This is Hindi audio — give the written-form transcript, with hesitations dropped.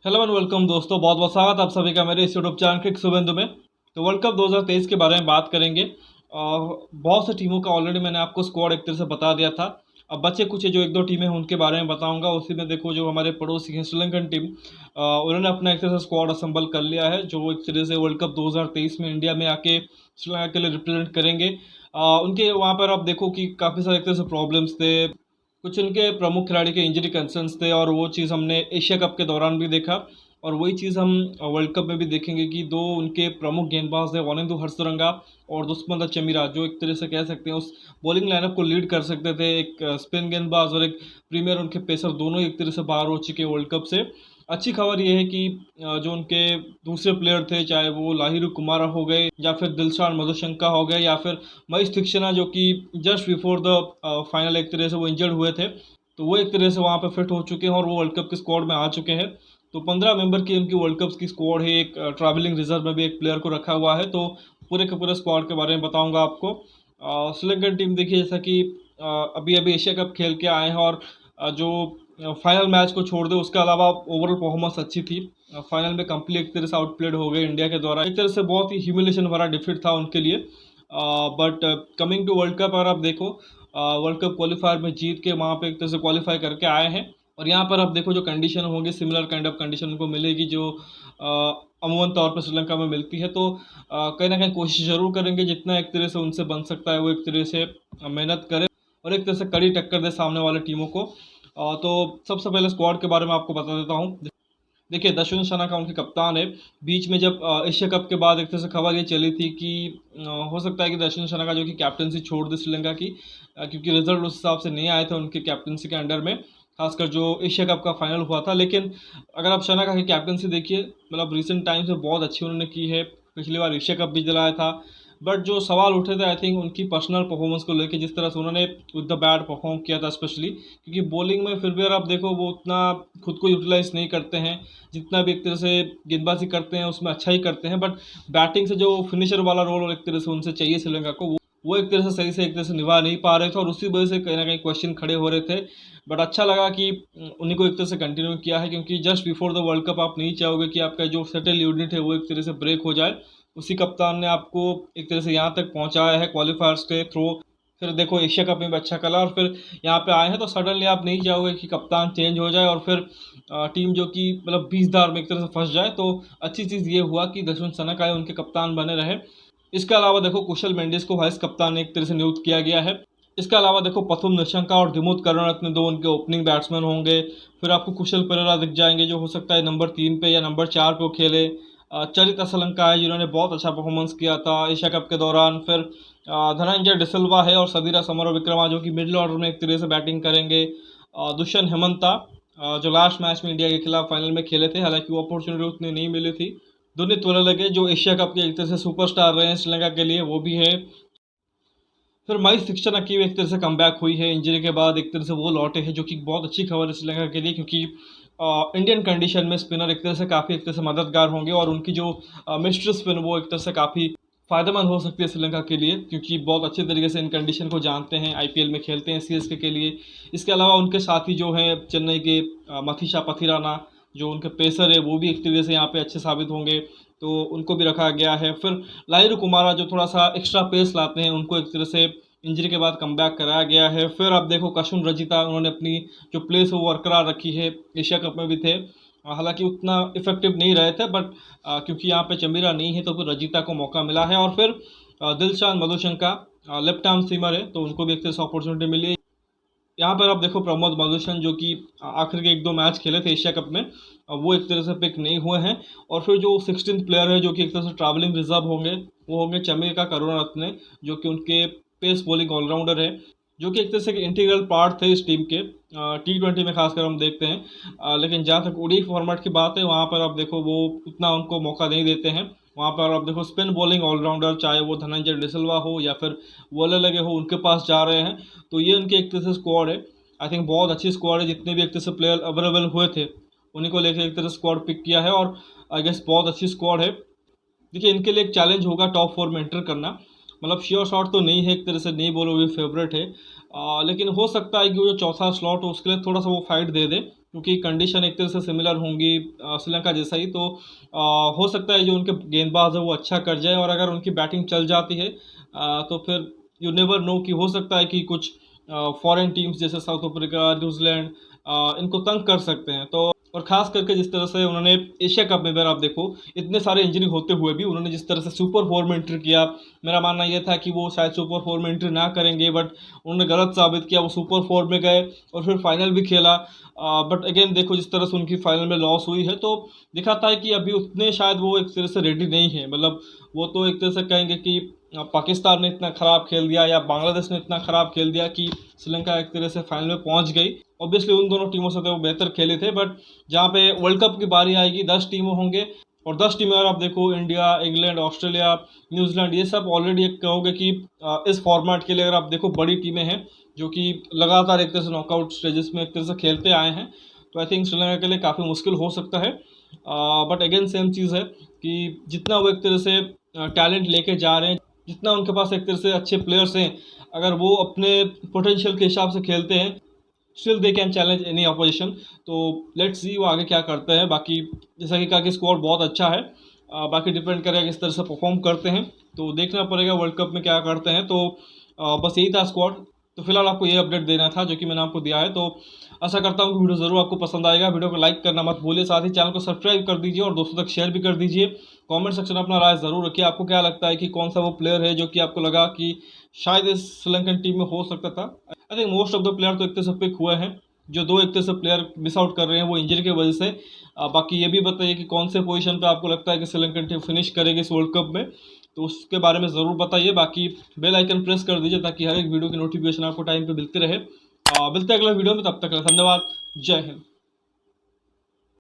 हेलो एंड वेलकम दोस्तों, बहुत बहुत स्वागत आप सभी का मेरे इस यूट्यूब चैनल क्रिक शुभेंदु में। तो वर्ल्ड कप 2023 के बारे में बात करेंगे। बहुत से टीमों का ऑलरेडी मैंने आपको स्क्वाड एक तरह से बता दिया था। अब बचे कुछ जो एक दो टीमें हैं उनके बारे में बताऊंगा। उसी में देखो जो हमारे पड़ोसी हैं श्रीलंकन टीम, उन्होंने अपना एक तरह से स्क्वाड असेंबल कर लिया है जो एक तरह से वर्ल्ड कप 2023 में इंडिया में आके श्रीलंका के लिए रिप्रेजेंट करेंगे। उनके वहाँ पर आप देखो कि काफ़ी सारे एक तरह से प्रॉब्लम्स थे, कुछ उनके प्रमुख खिलाड़ी के इंजरी कंसर्न्स थे और वो चीज़ हमने एशिया कप के दौरान भी देखा और वही चीज़ हम वर्ल्ड कप में भी देखेंगे कि दो उनके प्रमुख गेंदबाज थे, वानिंदु हरसरंगा और दुष्मंत चमीरा, जो एक तरह से कह सकते हैं उस बॉलिंग लाइनअप को लीड कर सकते थे। एक स्पिन गेंदबाज और एक प्रीमियर उनके पेसर दोनों एक तरह से बाहर हो चुके वर्ल्ड कप से। अच्छी खबर ये है कि जो उनके दूसरे प्लेयर थे, चाहे वो लाहिरू कुमारा हो गए या फिर दिलशान मधुशंका हो गए या फिर महेश तीक्षणा, जो कि जस्ट बिफोर द फाइनल एक तरह से वो इंजर्ड हुए थे, तो वो एक तरह से वहाँ पे फिट हो चुके हैं और वो वर्ल्ड कप के स्क्वाड में आ चुके हैं। तो 15 मेंबर की उनकी वर्ल्ड कप की स्क्वाड है। एक ट्रैवलिंग रिजर्व में भी एक प्लेयर को रखा हुआ है। तो पूरे के पूरे स्क्वाड के बारे में बताऊंगा आपको। श्रीलंकन टीम देखिए, जैसा कि अभी अभी एशिया कप खेल के आए हैं और जो फाइनल मैच को छोड़ दे उसके अलावा ओवरऑल परफॉर्मेंस अच्छी थी। फाइनल में कंप्लीट एक तरह से आउटप्लेड हो गए इंडिया के द्वारा। एक तरह से बहुत ही ह्यूमिलेशन भरा डिफीट था उनके लिए। But coming to world cup, अगर आप देखो वर्ल्ड कप क्वालिफायर में जीत के वहाँ पे एक तरह से क्वालिफाई करके आए हैं और यहाँ पर आप देखो जो कंडीशन होंगे सिमिलर काइंड ऑफ कंडीशन उनको मिलेगी जो अमूमन तौर पर श्रीलंका में मिलती है। तो कहीं ना कहीं कोशिश जरूर करेंगे, जितना एक तरह से उनसे बन सकता है वो एक तरह से मेहनत करें और एक तरह से कड़ी टक्कर दे सामने वाले टीमों को। तो सबसे पहले स्क्वाड के बारे में आपको बता देता हूँ। देखिए, दशरथ शना उनके कप्तान है। बीच में जब एशिया कप के बाद एक तरह से खबर ये चली थी कि हो सकता है कि दशरथ शना जो कि कैप्टनसी छोड़ दे श्रीलंका की, क्योंकि रिजल्ट उस हिसाब से नहीं आए थे उनके कैप्टनसी के अंडर में, खासकर जो एशिया कप का फाइनल हुआ था। लेकिन अगर आप शना की कैप्टनसी देखिए, मतलब रिसेंट टाइम्स में बहुत अच्छी उन्होंने की है। पिछली बार एशिया कप भी दिलाया था। बट जो सवाल उठे थे आई थिंक उनकी पर्सनल परफॉर्मेंस को लेकर, जिस तरह से उन्होंने विद द बैट परफॉर्म किया था स्पेशली, क्योंकि बॉलिंग में फिर भी अगर आप देखो वो उतना खुद को यूटिलाइज नहीं करते हैं जितना भी एक तरह से गेंदबाजी करते हैं उसमें अच्छा ही करते हैं। बट बैटिंग से जो फिनिशर वाला रोल एक तरह से उनसे चाहिए श्रीलंका को, वो एक तरह से सही से एक तरह से निभा नहीं पा रहे थे और उसी वजह से कहीं ना कहीं क्वेश्चन खड़े हो रहे थे। बट अच्छा लगा कि उन्हीं को एक तरह से कंटिन्यू किया है, क्योंकि just before the world cup आप नहीं चाहोगे कि आपका जो सेटल यूनिट है वो एक तरह से ब्रेक हो जाए। उसी कप्तान ने आपको एक तरह से यहाँ तक पहुँचाया है क्वालिफायर्स के थ्रू। फिर देखो एशिया कप में भी अच्छा कला और फिर यहाँ पे आए हैं, तो सडनली आप नहीं चाहोगे कि कप्तान चेंज हो जाए और फिर टीम जो कि मतलब 20 दार में एक तरह से फंस जाए। तो अच्छी चीज़ ये हुआ कि दशरथ सनाकाय उनके कप्तान बने रहे। इसके अलावा देखो कुशल मेंडिस को वाइस कप्तान एक तरह से नियुक्त किया गया है। इसके अलावा देखो पथुम निशंका और दिमुथ करुणारत्ने दो उनके ओपनिंग बैट्समैन होंगे। फिर आपको कुशल पेरेरा दिख जाएंगे जो हो सकता है नंबर 3 पे या नंबर 4 पे वो खेले। चरित असलंका है जिन्होंने बहुत अच्छा परफॉर्मेंस किया था एशिया कप के दौरान। फिर धनंजय डिसिल्वा है और सदीरा समर विक्रमा जो कि मिडिल ऑर्डर में एक तरह से बैटिंग करेंगे। दुष्यंत हेमंता जो लास्ट मैच में इंडिया के खिलाफ फाइनल में खेले थे, हालांकि वो अपॉर्चुनिटी उतनी नहीं मिली थी। दुनित लगे जो एशिया कप के एक तरह से सुपरस्टार रहे हैं श्रीलंका के लिए, वो भी है। फिर महेश तीक्षणा की भी एक तरह से कमबैक हुई है इंजरी के बाद, एक तरह से वो लौटे हैं, जो कि बहुत अच्छी खबर है श्रीलंका के लिए, क्योंकि इंडियन कंडीशन में स्पिनर एक तरह से काफ़ी एक तरह से मददगार होंगे और उनकी जो मिस्ट्री स्पिन वो एक तरह से काफ़ी फायदेमंद हो सकती है श्रीलंका के लिए, क्योंकि बहुत अच्छे तरीके से इन कंडीशन को जानते हैं, आईपीएल में खेलते हैं सीएसके के लिए। इसके अलावा उनके साथी जो हैं चेन्नई के मथीशा पथिराना, जो उनके पेसर है, वो भी एक तरीके से यहाँ पे अच्छे साबित होंगे, तो उनको भी रखा गया है। फिर लाहिरू कुमारा जो थोड़ा सा एक्स्ट्रा पेस लाते हैं, उनको एक तरह से इंजरी के बाद कमबैक कराया गया है। फिर आप देखो कशुन रजिता, उन्होंने अपनी जो प्लेस है वो बरकरार रखी है, एशिया कप में भी थे, हालांकि उतना इफेक्टिव नहीं रहे थे, बट क्योंकि यहाँ पे चमीरा नहीं है तो फिर रजिता को मौका मिला है। और फिर Dilshan Madushanka left arm seamer है, तो उनको भी एक तरह से अपॉर्चुनिटी मिली है। यहाँ पर आप देखो प्रमोद मधुसूदन जो कि आखिर के एक दो मैच खेले थे एशिया कप में, वो एक तरह से पिक नहीं हुए हैं। और फिर जो 16th प्लेयर है जो कि एक तरह से ट्रैवलिंग रिजर्व होंगे, वो होंगे चमेका करुणारत्ने, जो कि उनके पेस बॉलिंग ऑलराउंडर है, जो कि एक तरह से इंटीग्रल पार्ट थे इस टीम के। T20 में खासकर हम देखते हैं, लेकिन जहाँ तक ओडी फॉर्मेट की बात है वहाँ पर आप देखो वो उतना उनको मौका नहीं देते हैं। वहाँ पर आप देखो स्पिन बॉलिंग ऑलराउंडर, चाहे वो धनंजय डिसिल्वा हो या फिर वोले लगे हो, उनके पास जा रहे हैं। तो ये उनकी एक तरह से स्क्वाड है। आई थिंक बहुत अच्छी स्क्वाड है, जितने भी एक तरह से प्लेयर अवेलेबल हुए थे उन्हीं को लेकर एक तरह से स्क्वाड पिक किया है और आई गेस बहुत अच्छी स्क्वाड है। देखिए, इनके लिए एक चैलेंज होगा टॉप 4 में एंटर करना। मतलब श्योर शॉट तो नहीं है, एक तरह से नहीं बोलोगे फेवरेट है, लेकिन हो सकता है कि वो जो चौथा स्लॉट हो उसके लिए थोड़ा सा वो फाइट दे दे। क्योंकि कंडीशन एक तरह से सिमिलर होंगी श्रीलंका जैसा ही। तो हो सकता है जो उनके गेंदबाज है वो अच्छा कर जाए, और अगर उनकी बैटिंग चल जाती है तो फिर यू नेवर नो कि हो सकता है कि कुछ फॉरेन टीम्स जैसे साउथ अफ्रीका, न्यूजीलैंड इनको तंग कर सकते हैं। तो और ख़ास करके जिस तरह से उन्होंने एशिया कप में, अगर आप देखो इतने सारे इंजरी होते हुए भी उन्होंने जिस तरह से सुपर फोर में एंट्री किया, मेरा मानना ये था कि वो शायद सुपर फोर में एंट्री ना करेंगे, बट उन्होंने गलत साबित किया, वो सुपर फोर में गए और फिर फाइनल भी खेला। बट अगेन देखो जिस तरह से उनकी फाइनल में लॉस हुई है, तो दिखाता है कि अभी उतने शायद वो एक तरह से रेडी नहीं है। मतलब वो तो एक तरह से कहेंगे कि पाकिस्तान ने इतना ख़राब खेल दिया या बांग्लादेश ने इतना ख़राब खेल दिया कि श्रीलंका एक तरह से फाइनल में पहुंच गई। ऑब्वियसली उन दोनों टीमों से तो वो बेहतर खेले थे, बट जहाँ पे वर्ल्ड कप की बारी आएगी 10 टीमों होंगे, और 10 टीमें अगर आप देखो इंडिया, इंग्लैंड, ऑस्ट्रेलिया, न्यूजीलैंड, ये सब ऑलरेडी एक कहोगे कि इस फॉर्मेट के लिए अगर आप देखो बड़ी टीमें हैं जो कि लगातार एक तरह से नॉकआउट स्टेजेस में एक तरह से खेलते आए हैं। तो आई थिंक श्रीलंका के लिए काफ़ी मुश्किल हो सकता है। बट अगेन सेम चीज़ है कि जितना वो एक तरह से टैलेंट लेके जा रहे हैं, जितना उनके पास एक तरह से अच्छे प्लेयर्स हैं, अगर वो अपने पोटेंशियल के हिसाब से खेलते हैं, still they can challenge any opposition. तो लेट्स सी वो आगे क्या करते हैं। बाकी जैसा कि कहा कि स्क्वाड बहुत अच्छा है, बाकी डिपेंड करेगा किस तरह से परफॉर्म करते हैं, तो देखना पड़ेगा वर्ल्ड कप में क्या करते हैं। तो बस यही था स्क्वाड। तो फिलहाल आपको ये अपडेट देना था जो कि मैंने आपको दिया है। तो आशा करता हूँ कि वीडियो ज़रूर आपको पसंद आएगा। वीडियो को लाइक करना मत भूलिए, साथ ही चैनल को सब्सक्राइब कर दीजिए और दोस्तों तक शेयर भी कर दीजिए। कमेंट सेक्शन में अपना राय ज़रूर रखिए, आपको क्या लगता है कि कौन सा वो प्लेयर है जो कि आपको लगा कि शायद इस श्रीलंकन टीम में हो सकता था। I think most of the player तो एक तरह से पिक हुए हैं, जो दो एक तरह से प्लेयर मिस आउट कर रहे हैं वो इंजरी की वजह से। बाकी ये भी बताइए कि कौन से पोजीशन पे आपको लगता है कि श्रीलंकन टीम फिनिश करेगी इस वर्ल्ड कप में, तो उसके बारे में ज़रूर बताइए। बाकी बेल आइकन प्रेस कर दीजिए ताकि हर एक वीडियो की नोटिफिकेशन आपको टाइम पे मिलती रहे। मिलते हैं अगले वीडियो में, तब तक धन्यवाद। जय हिंद।